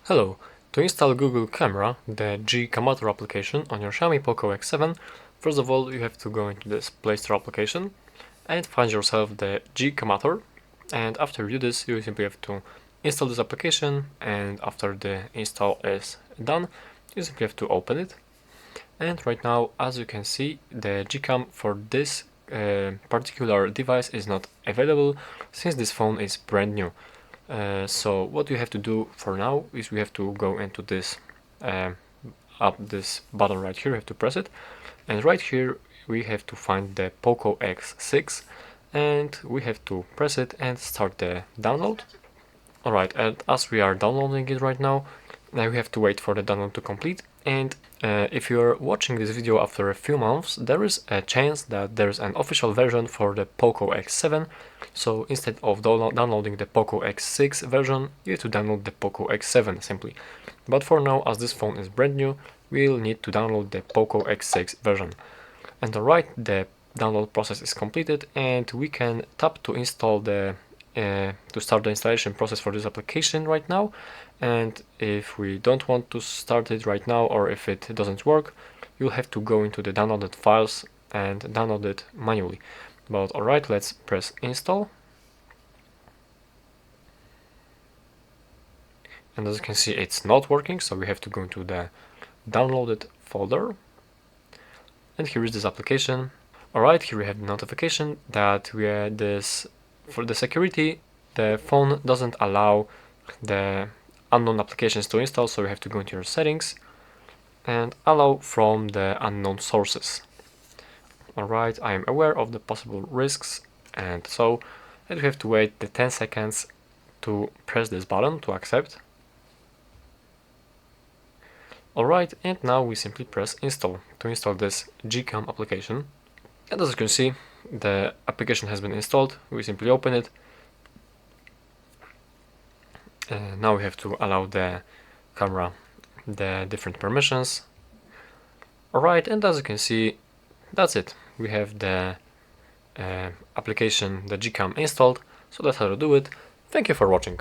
Hello. To install Google Camera, the G-Camera application on your Xiaomi Poco X7, first of all you have to go into this Play Store application and find yourself the G-Camera, and after you do this you simply have to install this application, and after the install is done you simply have to open it. And right now, as you can see, the Gcam for this particular device is not available since this phone is brand new. So what you have to do for now is we have to go into this this button right here. You have to press it, and right here we have to find the Poco X6, and we have to press it and start the download. Alright, and as we are downloading it right now we have to wait for the download to complete. And if you're watching this video after a few months, there is a chance that there's an official version for the Poco X7. So instead of downloading the Poco X6 version, you have to download the Poco X7 simply. But for now, as this phone is brand new, we'll need to download the Poco X6 version. And alright, the download process is completed, and we can tap to install the to start the installation process for this application right now. And if we don't want to start it right now, or if it doesn't work, you'll have to go into the downloaded files and download it manually. But alright, let's press install. And as you can see, it's not working, so we have to go into the downloaded folder. And here is this application. Alright, here we have the notification that we are for the security, the phone doesn't allow the unknown applications to install, so you have to go into your settings and allow from the unknown sources. Alright, I am aware of the possible risks, and so we have to wait the 10 seconds to press this button to accept. Alright, and now we simply press install to install this Gcam application. And as you can see, the application has been installed. We simply open it. Now we have to allow the camera the different permissions. Alright, and as you can see, that's it. We have the application, the Gcam installed, so that's how to do it. Thank you for watching.